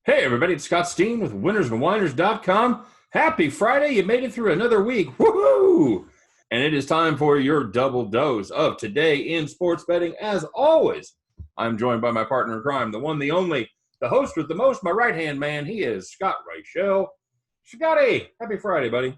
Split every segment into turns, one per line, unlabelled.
Hey, everybody, it's Scott Steen with winnersandwhiners.com. Happy Friday. You made it through another week. Woohoo! And it is time for your double dose of Today in Sports Betting. As always, I'm joined by my partner in crime, the one, the only, the host with the most, my right-hand man. He is Scott Reichel. Scotty, happy Friday, buddy.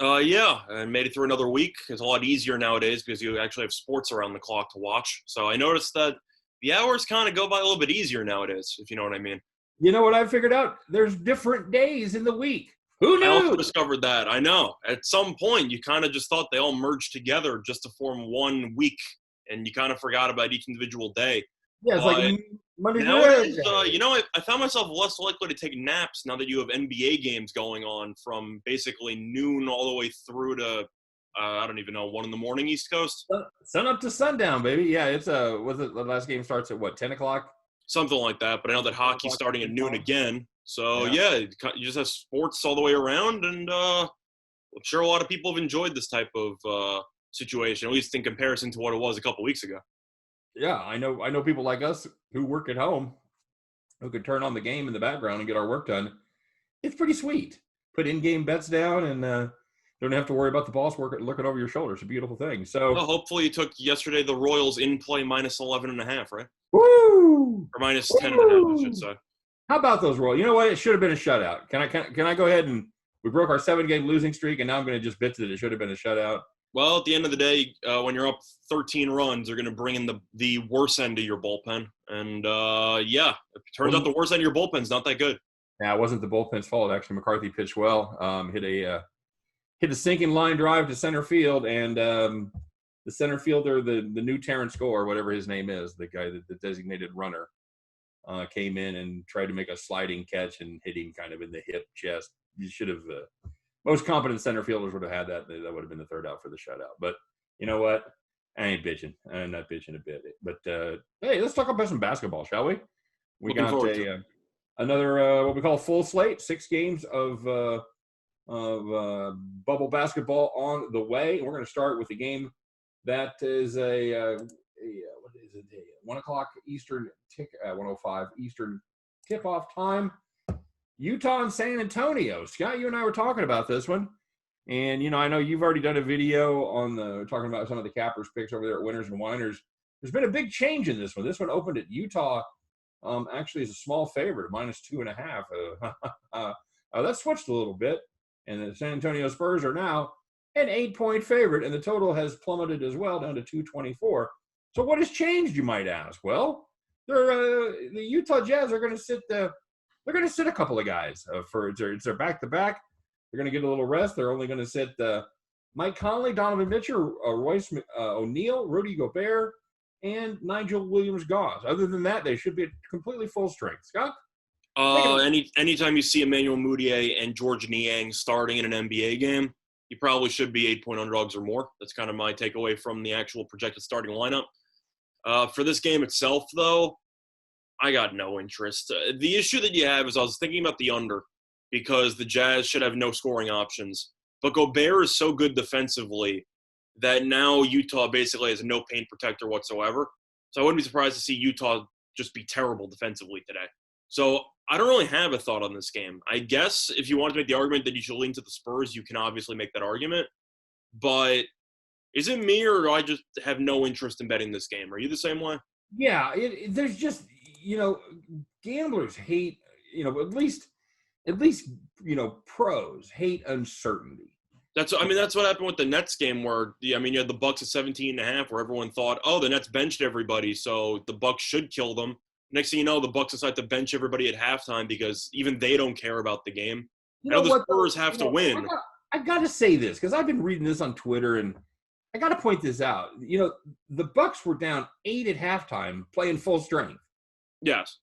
Yeah, I made it through another week. It's a lot easier nowadays because you actually have sports around the clock to watch. So I noticed that the hours kind of go by a little bit easier nowadays, if you know what I mean.
You know what I figured out? There's different days in the week. Who knew?
I also discovered that. I know. At some point, you kind of just thought they all merged together just to form one week, and you kind of forgot about each individual day.
Yeah, it's like Monday
nowadays, I found myself less likely to take naps now that you have NBA games going on from basically noon all the way through to, I don't even know, 1 in the morning East Coast.
Sun up to sundown, baby. Yeah, it's the last game starts at what, 10 o'clock?
Something like that, but I know that hockey's starting at noon again. So, yeah, you just have sports all the way around, and I'm sure a lot of people have enjoyed this type of situation, at least in comparison to what it was a couple weeks ago.
Yeah, I know people like us who work at home who could turn on the game in the background and get our work done. It's pretty sweet. Put in-game bets down and don't have to worry about the boss looking over your shoulder. It's a beautiful thing. So,
well, hopefully you took yesterday the Royals in play minus 11.5, right?
Woo!
Or minus 10.5, I should say.
How about those Royals? You know what? It should have been a shutout. Can I go ahead and we broke our 7-game losing streak, and now I'm going to just bitch that it should have been a shutout.
Well, at the end of the day, when you're up 13 runs, they're going to bring in the worst end of your bullpen. And, it turns out the worst end of your bullpen's not that good.
Yeah, it wasn't the bullpen's fault. Actually, McCarthy pitched well. Hit a sinking line drive to center field, and the center fielder, the new Terrence Gore, whatever his name is, the guy, the designated runner, came in and tried to make a sliding catch and hit him kind of in the hip, chest. You should have most competent center fielders would have had that. That would have been the third out for the shutout. But you know what? I ain't bitching. I'm not bitching a bit. But hey, let's talk about some basketball, shall we? We got another what we call a full slate, 6 games of bubble basketball on the way. We're going to start with the game that is what is it? 1 o'clock Eastern 1:05 Eastern tip-off time. Utah and San Antonio. Scott, you and I were talking about this one. And, I know you've already done a video on talking about some of the cappers picks over there at Winners and Winers. There's been a big change in this one. This one opened at Utah, actually as a small favorite, -2.5. That switched a little bit. And the San Antonio Spurs are now an 8-point favorite, and the total has plummeted as well down to 224. So what has changed, you might ask? Well, the Utah Jazz are going to sit a couple of guys it's their back-to-back. They're going to get a little rest. They're only going to sit Mike Conley, Donovan Mitchell, Royce O'Neal, Rudy Gobert, and Nigel Williams-Goss. Other than that, they should be at completely full strength. Scott?
Anytime you see Emmanuel Mudiay and George Niang starting in an NBA game, you probably should be 8-point underdogs or more. That's kind of my takeaway from the actual projected starting lineup. For this game itself, though, I got no interest. The issue that you have is I was thinking about the under because the Jazz should have no scoring options. But Gobert is so good defensively that now Utah basically has no paint protector whatsoever. So I wouldn't be surprised to see Utah just be terrible defensively today. So I don't really have a thought on this game. I guess if you want to make the argument that you should lean to the Spurs, you can obviously make that argument. But is it me or do I just have no interest in betting this game? Are you the same way?
Yeah, there's just, gamblers hate, at least, pros hate uncertainty.
That's what happened with the Nets game where, you had the Bucks at 17.5 where everyone thought, oh, the Nets benched everybody, so the Bucks should kill them. Next thing you know, the Bucks decide to bench everybody at halftime because even they don't care about the game. The Spurs have to win.
I got to say this because I've been reading this on Twitter, and I got to point this out. The Bucks were down 8 at halftime, playing full strength.
Yes.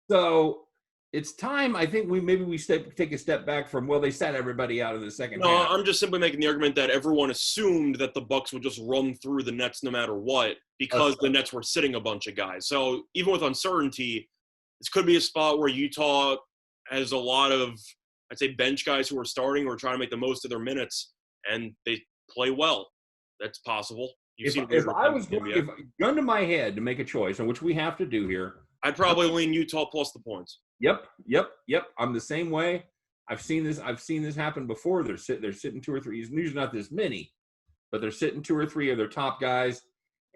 So it's time. I think we take a step back from they sat everybody out in the second half.
No, I'm just simply making the argument that everyone assumed that the Bucks would just run through the Nets no matter what because the Nets were sitting a bunch of guys. So even with uncertainty, this could be a spot where Utah has a lot of, I'd say, bench guys who are starting or trying to make the most of their minutes, and they play well. That's possible.
If gun to my head to make a choice, and which we have to do here,
I'd probably lean Utah plus the points.
Yep. I'm the same way. I've seen this happen before. They're sitting 2 or 3. Usually not this many, but they're sitting 2 or 3 of their top guys,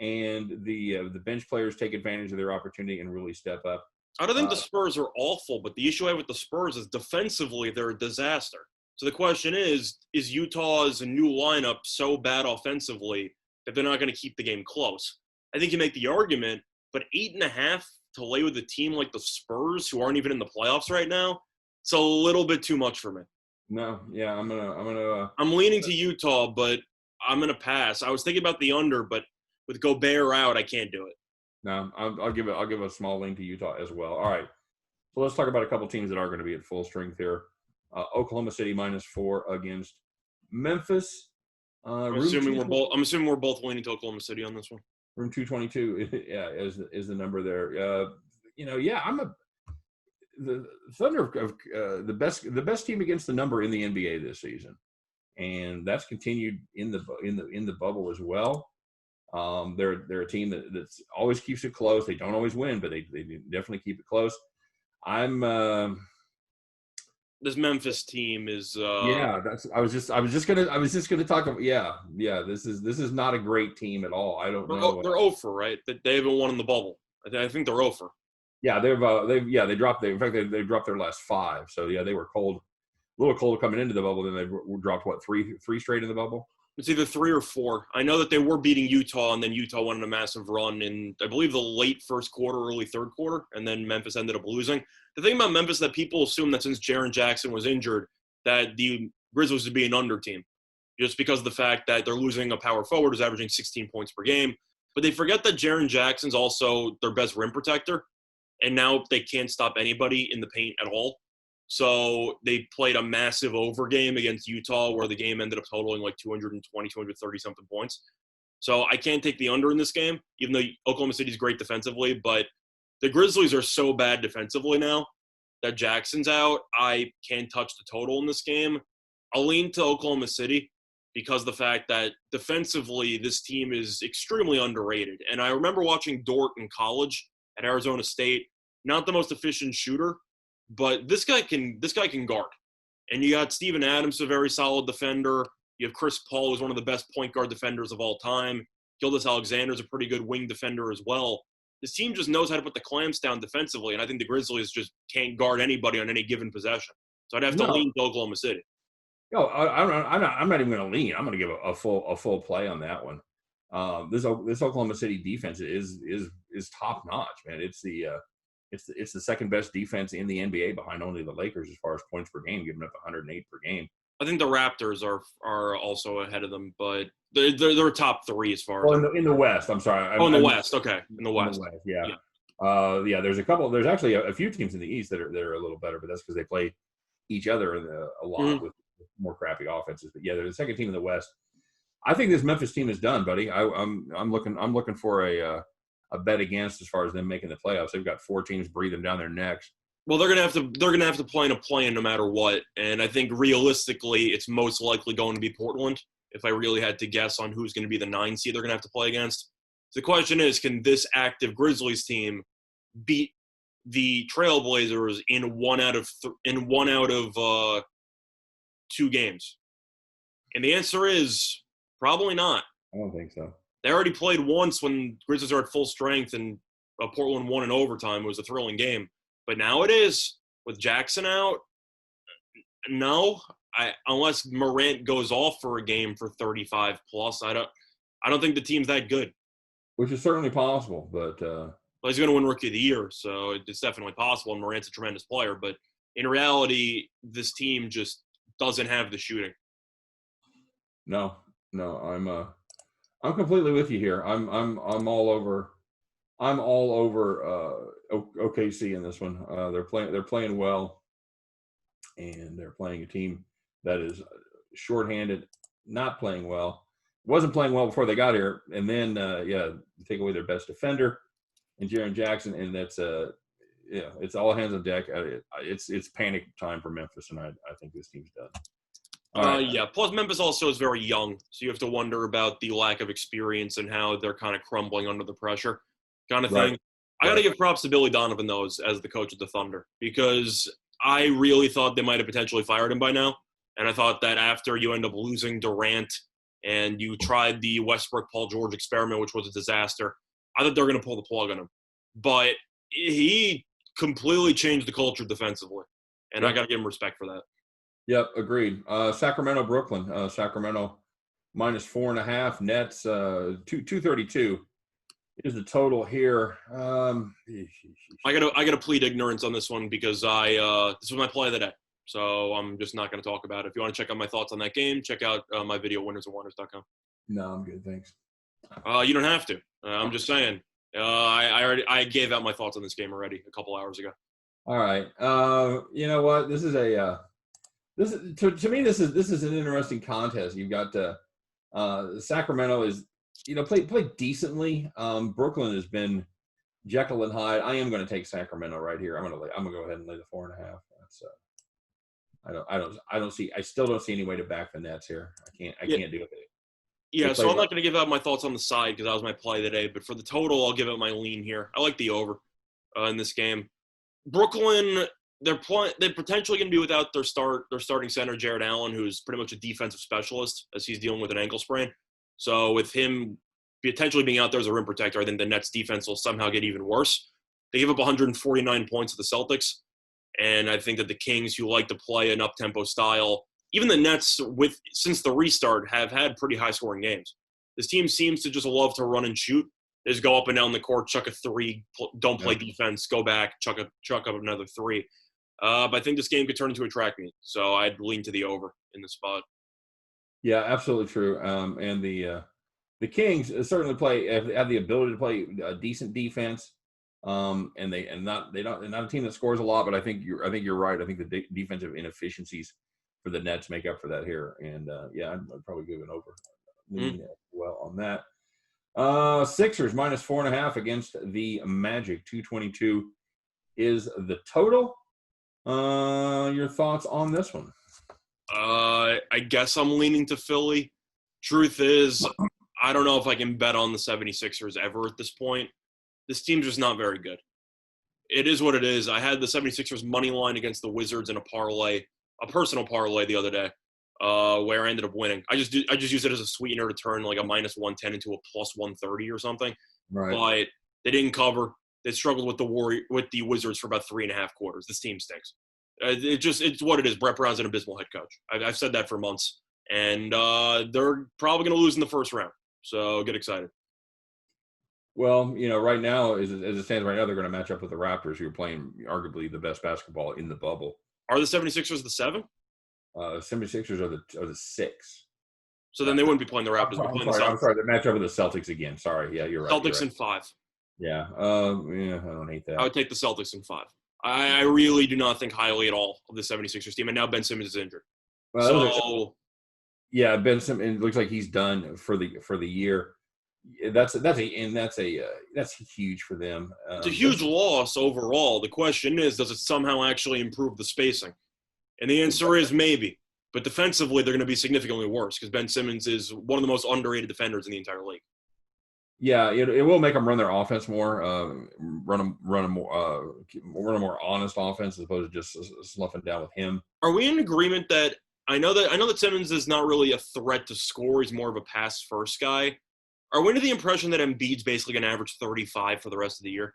and the bench players take advantage of their opportunity and really step up.
I don't think the Spurs are awful, but the issue I have with the Spurs is defensively they're a disaster. So the question is Utah's new lineup so bad offensively that they're not going to keep the game close? I think you make the argument, but 8.5 to lay with a team like the Spurs, who aren't even in the playoffs right now, it's a little bit too much for me.
No, yeah,
I'm leaning to Utah, but I'm gonna pass. I was thinking about the under, but with Gobert out, I can't do it.
No, I'll give a small lean to Utah as well. All right, so let's talk about a couple teams that are going to be at full strength here. Oklahoma City -4 against Memphis.
I'm assuming we're both leaning to Oklahoma City on this one.
Room 222, yeah, is the number there. The Thunder of the best team against the number in the NBA this season, and that's continued in the bubble as well. They're a team that always keeps it close. They don't always win, but they definitely keep it close.
This Memphis team is
I was just gonna talk about this is not a great team at all. I don't know.
They're 0 for, right? They haven't won in the bubble. I think they're 0 for.
Yeah, they dropped they dropped their last 5. So yeah, they were cold, a little cold coming into the bubble. Then they dropped three straight in the bubble.
It's either 3 or 4. I know that they were beating Utah, and then Utah went on a massive run in, I believe, the late first quarter, early third quarter, and then Memphis ended up losing. The thing about Memphis is that people assume that since Jaren Jackson was injured, that the Grizzlies would be an under team, just because of the fact that they're losing a power forward who's averaging 16 points per game. But they forget that Jaren Jackson's also their best rim protector, and now they can't stop anybody in the paint at all. So they played a massive over game against Utah where the game ended up totaling like 220, 230-something points. So I can't take the under in this game, even though Oklahoma City's great defensively. But the Grizzlies are so bad defensively now that Jackson's out. I can't touch the total in this game. I'll lean to Oklahoma City because of the fact that defensively this team is extremely underrated. And I remember watching Dort in college at Arizona State. Not the most efficient shooter, but this guy can guard. And you got Steven Adams, a very solid defender. You have Chris Paul, who's one of the best point guard defenders of all time. Gilgeous Alexander's a pretty good wing defender as well. This team just knows how to put the clamps down defensively, and I think the Grizzlies just can't guard anybody on any given possession. So I'd have to lean to Oklahoma City.
No, I'm not even going to lean. I'm going to give a full play on that one. This Oklahoma City defense is top notch, man. It's the second best defense in the NBA behind only the Lakers as far as points per game, giving up 108 per game.
I think the Raptors are also ahead of them, but they're top 3 as far as
in the West. I'm sorry.
In the West. Okay, in the West.
Yeah. There's actually a few teams in the East that are a little better, but that's because they play each other a lot with more crappy offenses. But yeah, they're the second team in the West. I think this Memphis team is done, buddy. I'm looking for a bet against as far as them making the playoffs. They've got 4 teams breathing down their necks.
Well, they're gonna have to play in a play-in no matter what. And I think realistically, it's most likely going to be Portland. If I really had to guess on who's going to be the 9 seed they're going to have to play against. So the question is, can this active Grizzlies team beat the Trailblazers in one out of 2 games? And the answer is probably not.
I don't think so.
They already played once when Grizzlies are at full strength, and Portland won in overtime. It was a thrilling game. But now it is. With Jackson out, no. Unless Morant goes off for a game for 35+, I don't think the team's that good.
Which is certainly possible, but
well, he's going to win Rookie of the Year, so it's definitely possible, and Morant's a tremendous player. But in reality, this team just doesn't have the shooting.
No, I'm completely with you here. I'm all over OKC in this one. They're playing well, and they're playing a team that is shorthanded, not playing well. Wasn't playing well before they got here, and then take away their best defender and Jaren Jackson, and that's it's all hands on deck. It's panic time for Memphis, and I think this team's done.
Yeah. Plus, Memphis also is very young, so you have to wonder about the lack of experience and how they're kind of crumbling under the pressure, kind of thing. I got to give props to Billy Donovan, though, as the coach of the Thunder, because I really thought they might have potentially fired him by now. And I thought that after you end up losing Durant and you tried the Westbrook-Paul George experiment, which was a disaster, I thought they were going to pull the plug on him. But he completely changed the culture defensively, and I got to give him respect for that.
Yep, agreed. Sacramento, Brooklyn. Sacramento -4.5. Nets 232 is the total here.
I gotta plead ignorance on this one because this was my play of the day, so I'm just not going to talk about it. If you want to check out my thoughts on that game, check out my video winnersandwonders.com.
No, I'm good, thanks.
You don't have to. I'm just saying. I gave out my thoughts on this game already a couple hours ago.
All right. You know what? This is to me this is an interesting contest. You've got Sacramento is played decently. Brooklyn has been Jekyll and Hyde. I am going to take Sacramento right here. I'm going to go ahead and lay the 4.5. That's I still don't see any way to back the Nets here. I can't do it.
Yeah, so I'm not going to give out my thoughts on the side because that was my play today. But for the total, I'll give out my lean here. I like the over in this game. Brooklyn, they're potentially going to be without their starting center, Jared Allen, who's pretty much a defensive specialist as he's dealing with an ankle sprain. So with him potentially being out there as a rim protector, I think the Nets defense will somehow get even worse. They give up 149 points to the Celtics, and I think that the Kings, who like to play an up-tempo style, even the Nets, since the restart, have had pretty high-scoring games. This team seems to just love to run and shoot. They just go up and down the court, chuck a three, don't play defense, go back, chuck up another three. But I think this game could turn into a track meet, so I'd lean to the over in the spot.
Yeah, absolutely true. And the Kings certainly have the ability to play decent defense. And they're not a team that scores a lot, but I think you're right. I think the defensive inefficiencies for the Nets make up for that here. And I'd probably give it over. Well on that. Sixers -4.5 against the Magic. 222 is the total. Your thoughts on this one?
I guess I'm leaning to Philly. Truth is, I don't know if I can bet on the 76ers ever at this point. This team's just not very good. It is what it is. I had the 76ers money line against the Wizards in a personal parlay the other day, where I ended up winning. I just used it as a sweetener to turn like a -110 into a +130 or something.
Right.
But they didn't cover. They struggled with the Wizards for about 3.5 quarters. This team stinks. It's what it is. Brett Brown's an abysmal head coach. I've said that for months, and they're probably going to lose in the first round. So get excited.
Well, right now, as it stands right now, they're going to match up with the Raptors, who are playing arguably the best basketball in the bubble.
Are the 76ers the 7?
76ers are the 6.
So then they wouldn't be playing the Raptors.
I'm sorry. They match up with the Celtics again. Sorry. Yeah, you're right.
Celtics in 5.
Yeah. I don't hate that.
I would take the Celtics in 5. I really do not think highly at all of the 76ers team, and now Ben Simmons is injured. Ben
Simmons, it looks like he's done for the year. That's huge for them.
It's a huge loss overall. The question is, does it somehow actually improve the spacing? And the answer is maybe. But defensively, they're going to be significantly worse because Ben Simmons is one of the most underrated defenders in the entire league.
Yeah, it will make them run their offense more, run a more honest offense as opposed to just sloughing down with him.
Are we in agreement that I know that Simmons is not really a threat to score; he's more of a pass first guy. Are we under the impression that Embiid's basically going to average 35 for the rest of the year?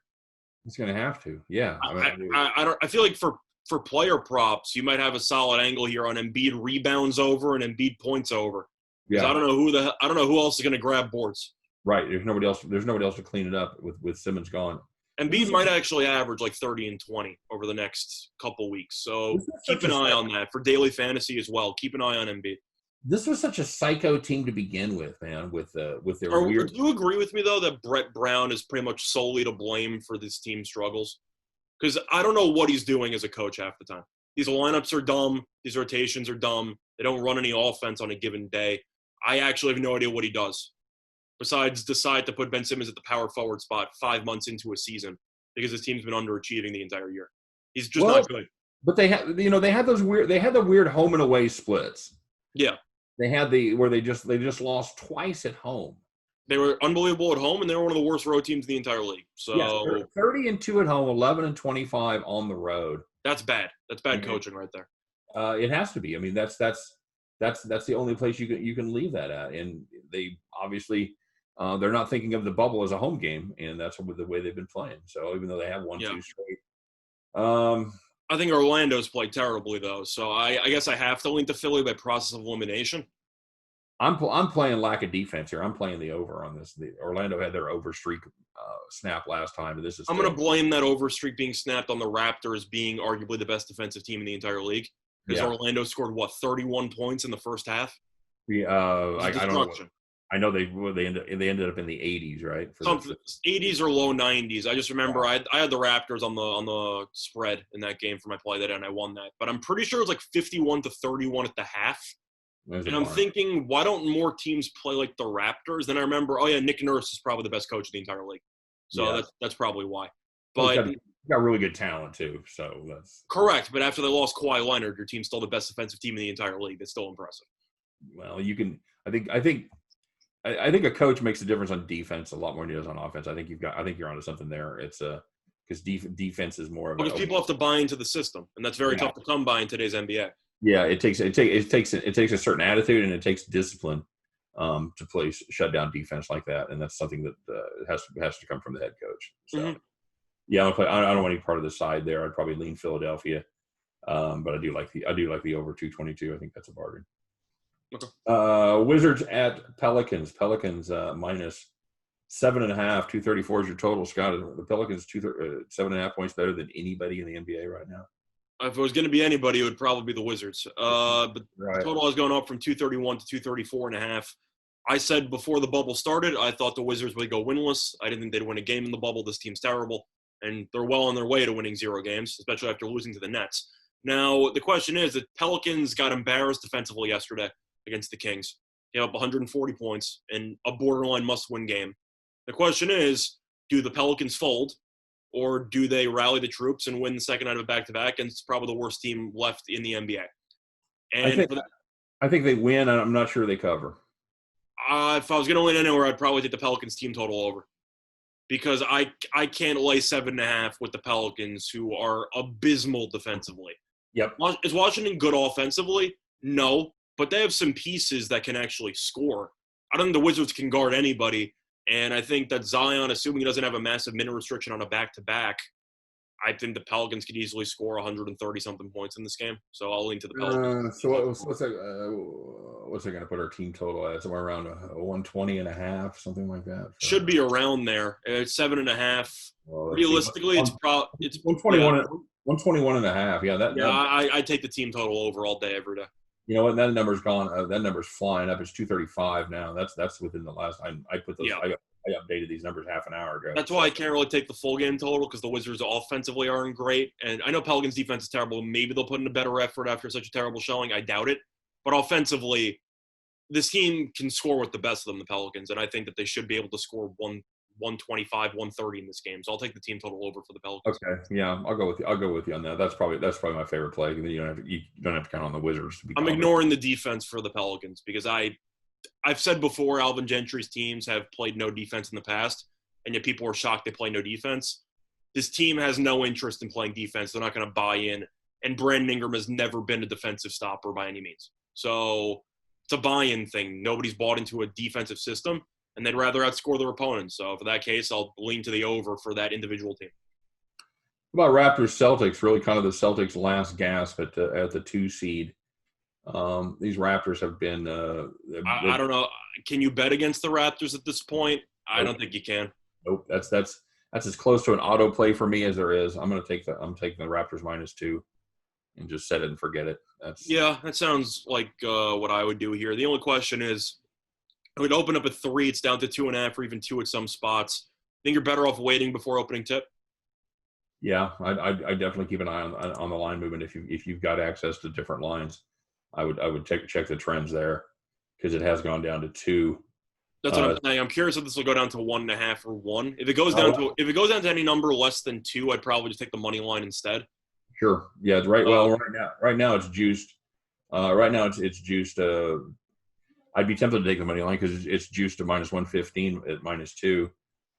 He's going to have to. Yeah,
I feel like for player props, you might have a solid angle here on Embiid rebounds over and Embiid points over. Yeah, I don't know who else is going to grab boards.
Right. There's nobody else to clean it up with Simmons gone.
Embiid might actually average like 30 and 20 over the next couple weeks. So keep an eye on that for daily fantasy as well. Keep an eye on Embiid.
This was such a psycho team to begin with, man, with their weird.
Do you agree with me, though, that Brett Brown is pretty much solely to blame for this team's struggles? Because I don't know what he's doing as a coach half the time. These lineups are dumb. These rotations are dumb. They don't run any offense on a given day. I actually have no idea what he does. Besides decide to put Ben Simmons at the power forward spot 5 months into a season because his team's been underachieving the entire year. He's just not good.
But they had the weird home and away splits.
Yeah.
They had where they just lost twice at home.
They were unbelievable at home, and they were one of the worst road teams in the entire league. So
yes, 30-2 at home, 11-25 on the road.
that's bad. That's bad coaching right there.
It has to be. I mean, that's the only place you can leave that at. And they obviously they're not thinking of the bubble as a home game, and that's the way they've been playing. So even though they have won 2 straight,
I think Orlando's played terribly though. So I guess I have to lean to Philly by process of elimination.
I'm playing lack of defense here. I'm playing the over on this. Orlando had their over streak snap last time, and this is.
I'm going to blame that over streak being snapped on the Raptors being arguably the best defensive team in the entire league. Because Orlando scored 31 points in the first half.
I don't know. I know they ended up in the 80s, right?
80s or low 90s. I just remember I had the Raptors on the spread in that game for my play that, and I won that. But I'm pretty sure it was like 51-31 at the half. And I'm thinking, why don't more teams play like the Raptors? Then I remember, Nick Nurse is probably the best coach in the entire league. So that's probably why. But
you got really good talent too. So that's
correct. But after they lost Kawhi Leonard, your team's still the best defensive team in the entire league. That's still impressive.
Well, you can. I think a coach makes a difference on defense a lot more than he does on offense. I think you're onto something there. It's because defense is more of
because people have to buy into the system, and that's very tough to come by in today's NBA.
Yeah, it takes a certain attitude, and it takes discipline to play shutdown defense like that, and that's something that has to come from the head coach. So, I don't want any part of the side there. I'd probably lean Philadelphia, but I do like the over 222. I think that's a bargain. Okay. Wizards at Pelicans. Pelicans minus 7.5. 234 is your total. Scott, the Pelicans 7.5 points better than anybody in the NBA right now.
If it was going to be anybody, it would probably be the Wizards. But the total is going up from 231 to 234.5. I said before the bubble started, I thought the Wizards would go winless. I didn't think they'd win a game in the bubble. This team's terrible. And they're well on their way to winning 0 games, especially after losing to the Nets. Now, the question is that Pelicans got embarrassed defensively yesterday against the Kings. Gave up 140 points in a borderline must-win game. The question is, do the Pelicans fold? Or do they rally the troops and win the second night of a back-to-back against probably the worst team left in the NBA? And
I think they win, and I'm not sure they cover.
If I was going to win anywhere, I'd probably take the Pelicans team total over. Because I can't lay 7.5 with the Pelicans, who are abysmal defensively.
Yep.
Is Washington good offensively? No. But they have some pieces that can actually score. I don't think the Wizards can guard anybody. And I think that Zion, assuming he doesn't have a massive minute restriction on a back-to-back, I think the Pelicans could easily score 130-something points in this game. So I'll lean to the Pelicans.
What's they going to put our team total at? Somewhere around 120.5, something like that. So.
Should be around there. It's 7.5. Well, realistically, it's
121. 121.5. Yeah,
I take the team total over all day, every day.
You know what? That number's gone. That number's flying up. It's 235 now. That's within the last. I put those. Yeah. I updated these numbers half an hour ago.
That's why I can't really take the full game total because the Wizards offensively aren't great, and I know Pelicans defense is terrible. Maybe they'll put in a better effort after such a terrible showing. I doubt it. But offensively, this team can score with the best of them, the Pelicans, and I think that they should be able to score 125, 130 in this game. So I'll take the team total over for the Pelicans.
Okay, yeah, I'll go with you on that. That's probably my favorite play. You don't have to count on the Wizards to be.
I'm ignoring the defense for the Pelicans because I've said before Alvin Gentry's teams have played no defense in the past, and yet people are shocked they play no defense. This team has no interest in playing defense. They're not going to buy in, and Brandon Ingram has never been a defensive stopper by any means. So it's a buy-in thing. Nobody's bought into a defensive system, and they'd rather outscore their opponents. So for that case, I'll lean to the over for that individual team.
What about Raptors Celtics? Really kind of the Celtics' last gasp at the 2 seed. These Raptors have been.
I don't know. Can you bet against the Raptors at this point? I don't think you can.
Nope. That's as close to an auto play for me as there is. I'm taking the Raptors -2, and just set it and forget it.
That sounds like what I would do here. The only question is, it would open up at 3. It's down to 2.5 or even 2 at some spots. Think you're better off waiting before opening tip?
Yeah, I definitely keep an eye on the line movement if you've got access to different lines. I would check the trends there because it has gone down to 2.
That's what I'm saying. I'm curious if this will go down to 1.5 or 1. If it goes down to any number less than 2, I'd probably just take the money line instead.
Sure. Yeah. Right. Well, right now it's juiced. Right now it's juiced. I'd be tempted to take the money line because it's juiced to minus 115 at -2.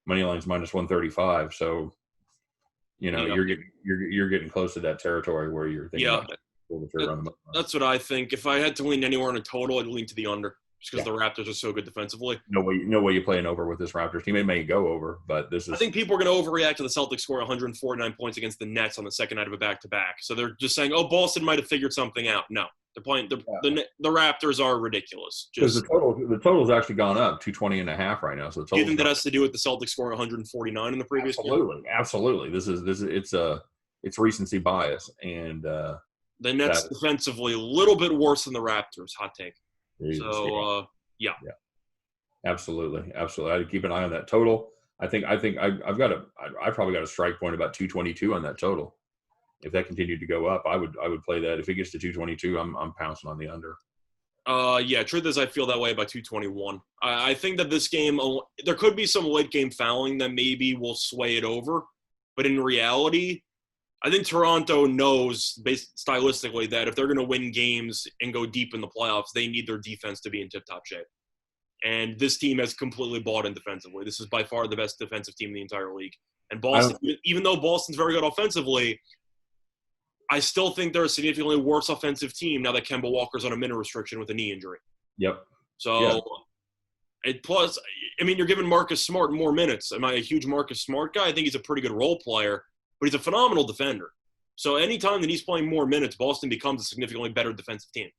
Money line's minus 135. So, you're getting close to that territory where you're thinking about pull the trigger on the money line.
That's what I think. If I had to lean anywhere in a total, I'd lean to the under, just because the Raptors are so good defensively.
No way you play an over with this Raptors team. It may go over, but this is.
I think people are going to overreact to the Celtics scoring 149 points against the Nets on the second night of a back-to-back. So they're just saying, "Oh, Boston might have figured something out." No, they're playing. The Raptors are ridiculous.
Because the total's actually gone up 220.5 right now. So the
do you think that has to do with the Celtics scoring 149 in the previous game?
Absolutely. It's recency bias, and
the Nets defensively a little bit worse than the Raptors. Hot take. So yeah.
Absolutely. I'd keep an eye on that total. I probably got a strike point about 222 on that total. If that continued to go up, I would play that. If it gets to 222, I'm pouncing on the under.
Truth is, I feel that way about 221. I think that this game, there could be some late game fouling that maybe will sway it over, but in reality, I think Toronto knows, stylistically, that if they're going to win games and go deep in the playoffs, they need their defense to be in tip-top shape. And this team has completely bought in defensively. This is by far the best defensive team in the entire league. And Boston, even though Boston's very good offensively, I still think they're a significantly worse offensive team now that Kemba Walker's on a minute restriction with a knee injury.
Yep.
So, plus, I mean, you're giving Marcus Smart more minutes. Am I a huge Marcus Smart guy? I think he's a pretty good role player, but he's a phenomenal defender. So anytime that he's playing more minutes, Boston becomes a significantly better defensive team.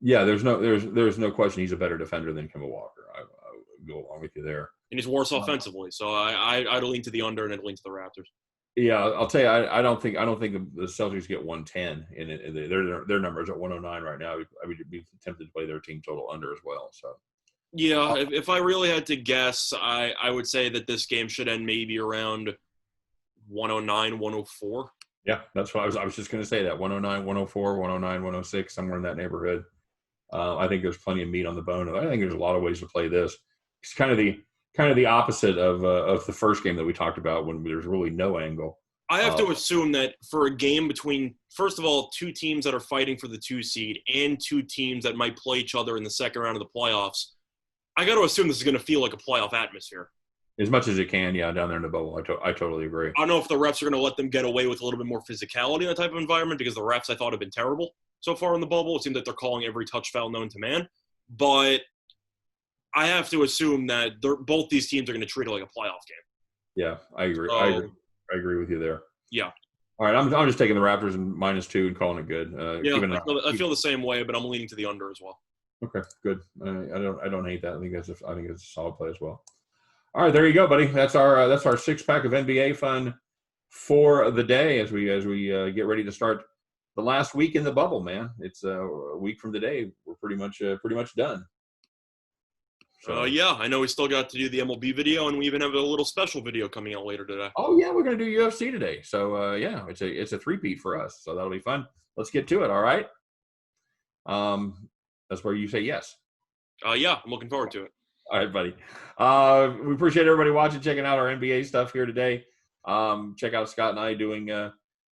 Yeah, there's no question he's a better defender than Kemba Walker. I would go along with you there.
And he's worse offensively. So I'd lean to the under and I'd lean to the Raptors.
Yeah, I'll tell you, I don't think the Celtics get 110 in it. Their numbers at 109 right now. I would be tempted to play their team total under as well. So.
Yeah, if I really had to guess, I would say that this game should end maybe around 109, 104.
Yeah, that's what I was just going to say that 109, 104, 109, 106, somewhere in that neighborhood. I think there's plenty of meat on the bone. I think there's a lot of ways to play this. It's kind of the opposite of the first game that we talked about when there's really no angle.
I have to assume that for a game between, first of all, two teams that are fighting for the 2 seed and two teams that might play each other in the second round of the playoffs, I got to assume this is going to feel like a playoff atmosphere.
As much as it can, yeah, down there in the bubble. I totally agree.
I don't know if the refs are going to let them get away with a little bit more physicality in that type of environment because the refs, I thought, have been terrible so far in the bubble. It seemed that they're calling every touch foul known to man. But I have to assume that both these teams are going to treat it like a playoff game.
Yeah, I agree. I agree with you there.
Yeah.
All right, I'm just taking the Raptors and -2 and calling it good.
I feel the same way, but I'm leaning to the under as well.
Okay, good. I don't hate that. I think it's a solid play as well. All right, there you go, buddy. That's our 6-pack of NBA fun for the day as we get ready to start the last week in the bubble. Man, it's a week from today. We're pretty much done.
So, I know we still got to do the MLB video, and we even have a little special video coming out later today.
Oh yeah, we're gonna do UFC today. So it's a three-peat for us. So that'll be fun. Let's get to it. All right. That's where you say yes.
I'm looking forward to it.
All right, buddy. We appreciate everybody watching, checking out our NBA stuff here today. Check out Scott and I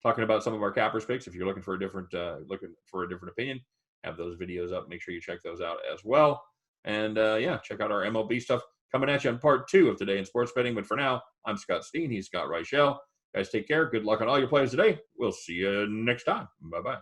talking about some of our cappers picks. If you're looking for a different opinion, have those videos up. Make sure you check those out as well. And check out our MLB stuff coming at you in part 2 of Today in Sports Betting. But for now, I'm Scott Steen. He's Scott Reichel. Guys, take care. Good luck on all your plays today. We'll see you next time. Bye-bye.